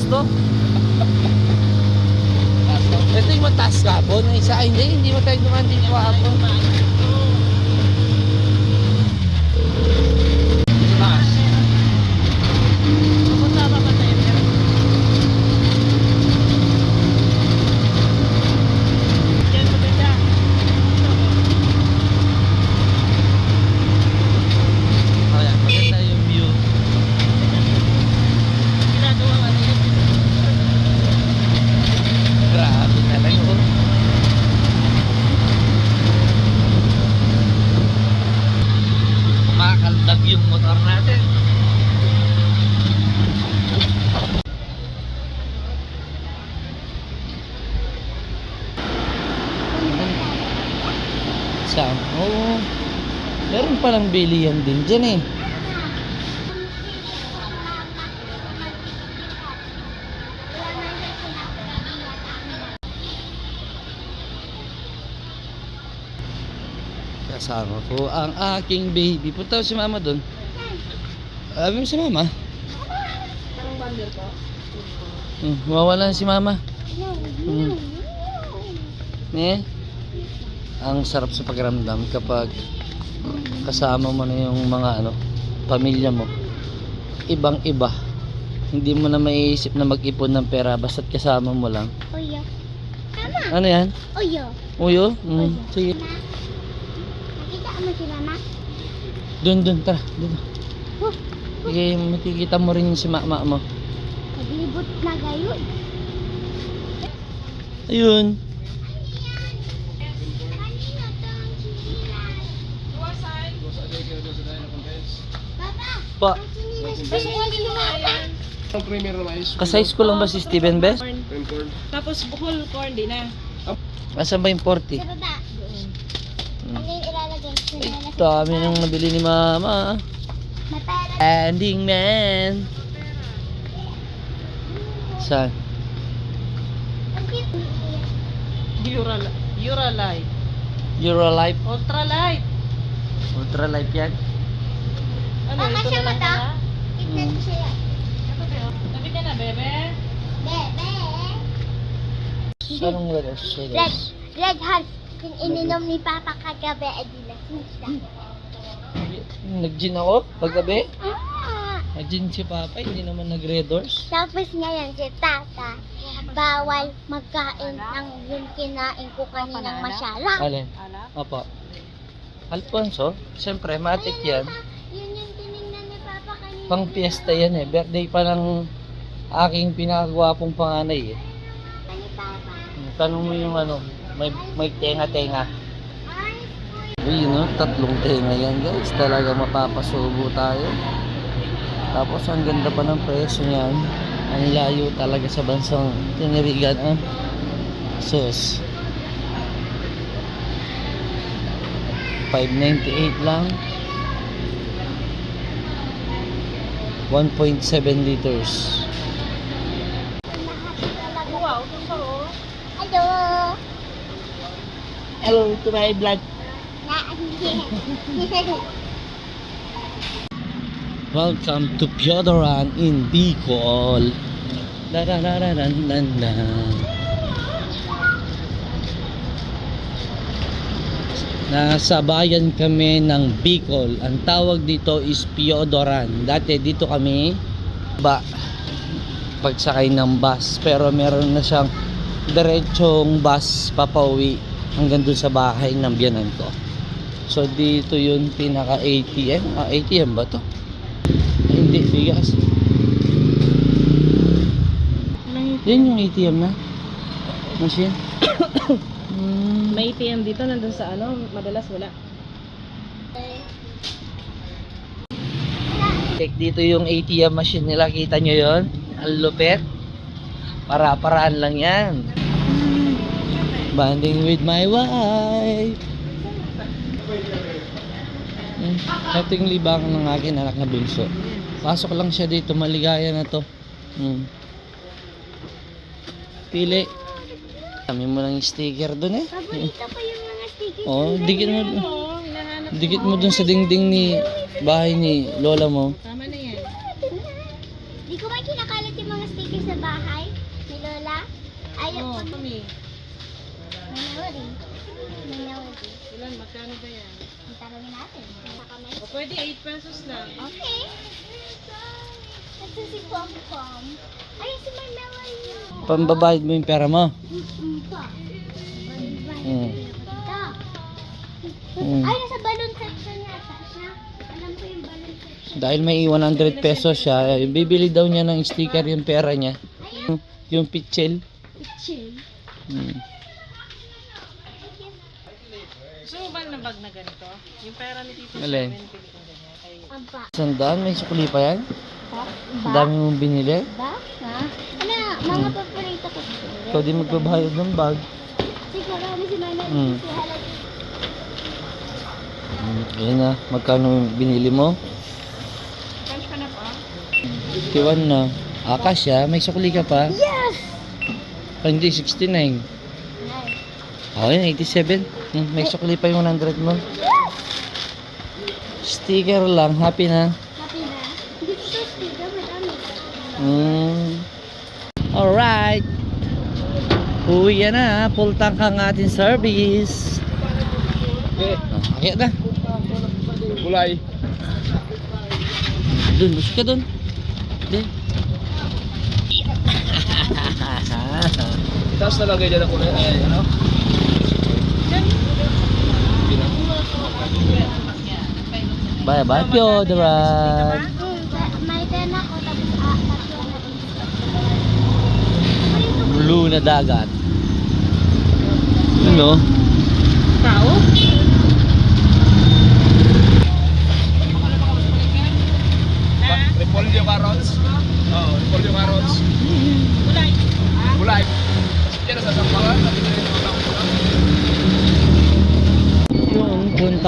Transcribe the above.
to. Ito yung mataas kapon. Isa ay hindi mo tayo dumanding kapon. Taas. Pupunta pa ba tayo? Diyan maganda. Ayan, maganda yung view. Ginagawa ka na yun. Grabe talaga oh. Kumakaldag yung motor natin. Saan? Oo. Meron palang bilihan din dyan eh. Kasama ko ang aking baby. Punta si mama doon. Sabi mo si mama? Parang bander ko. Mawala na si mama. Eh? Ang sarap sa pakiramdam kapag kasama mo na yung mga pamilya mo. Ibang iba. Hindi mo na maiisip na mag-ipon ng pera basta't kasama mo lang. Uyo. Mama. Ano yan? Uyo. Uyo? Sige. Nakita mo si mama? Doon, tara. Dito. Sige, makikita mo rin si mama mo. Naglibot na gayon. Ayun. Kanino to ang sinilas? Papa, Pa, ang sinilas ba si mama? Ang premier na mais. kasize ko lang ba si Steven Best? Corn. Tapos whole corn din na. Asan ba yung 40? Sa baba. Ano yung ilalagay? Sinilas. Dami nang nabili ni mama. May pera. Ending man. Saan? Ang cute. Uralight. Eurolife. Ultralight. Ultralife yan. Ano, Baka ito siya na lang mata? na? Tignan ko siya. Tabi ka na, bebe. Bebe. Anong letters? Red Hunt. Yung ininom ni Papa kagabi ay dilasing siya. Nag-gin ako paggabi. Ah! Nag-gin si Papa, hindi naman nag-red doors. Tapos ngayon si Tata, bawal magkain ng yung kinain ko kaninang masyarap. Alin? Alak. Opo. Alfonso, siyempre, matik yan. Yun yung tinignan ni Papa kanina. Pang piyesta yan eh. Birthday pa ng aking pinakagwapong panganay eh. Ni Papa. Tanong mo yung may tenga-tenga. Ay, Uy, tatlong tenga yan guys. Talaga mapapasubo tayo. Tapos ang ganda pa ng presyo niyan. Ang layo talaga sa bansang tinirigan ang sus. 598 lang. 1.7 liters. Wow, ito sa oh. hello. Hello to my vlog. Welcome to Piodoran in Bicol. Da da da da da da da. Nasa bayan kami ng Bicol. Ang tawag dito is Piodoran. Dati dito kami pagsakay ng bus, pero meron na siyang diretsong bus papauwi hanggang dun sa bahay ng biyanan ko. So dito yun pinaka ATM. ATM ba to? Hindi, bigas. Yan yung ATM na machine. May ATM dito, nandun sa madalas wala. Dito yung ATM machine nila, kita nyo yon? Ang lupet. Para-paraan lang yan. Banding with my wife. Ito yung libangan ng akin anak na bunso. Pasok lang siya dito, maligaya na to. Pili. Kami mo ng sticker dun eh. Paborito ko yung mga stickers. Oh, dikit mo. Hinahanap Dikit mo dun sa dingding ni bahay ni lola mo. Tama na yan. Di ko ba kinakalat yung mga stickers sa bahay ni Lola. Ayaw Oh, ko. kami. Minority. Minority. Ilan, magkano ba yan? Ang tanongin natin. Nakamay. O pwede 8 pesos lang. Okay. Ito si Pom Pom. Ay, si my Melody. Pambabayad mo yung pera mo. Pa. Mm. Ito. Mm. Ay, nasa balloon section yata siya. Alam ko yung balloon section. Dahil may 100 pesos siya, bibili daw niya ng sticker yung pera niya. Yung pitchel. Chill. Mm. Gusto mo ba ng bag na ganito? Yung pera ni Tito Alin? 7, pili ko ganyan. Ay, Aba. Sandaan, may sukli pa yan? Ba? Ang dami mong binili? Ba? Ha? Ano, mga paborito ko. Ikaw di magbabayad ng bag. Siguro ano si Mama Mm. si Halag. Ayan na, magkano yung binili mo? cash ka na pa? 51 na. Akasya, may sukli ka pa? Yes! Ah, hindi, 69. Nice. Oh, yun, 87. May sukli pa yung 100 mo. Sticker lang, happy na. Happy na? Hindi ko ito sticker, madami. Alright. Uwi yan na, full tank ang ating service. Okay na. Kulay. Dun, busog ka dun. Dun. Itaas na lagay dyan ang kulay. Ay, ano? Bye bye, Piodra. May 10 ako, tapos tatlo na Blue na dagat. Ano? Tao? Repolyo carrots. Oo, repolyo carrots. Kulay. Kulay. Yan ang sasampakan. Yung punta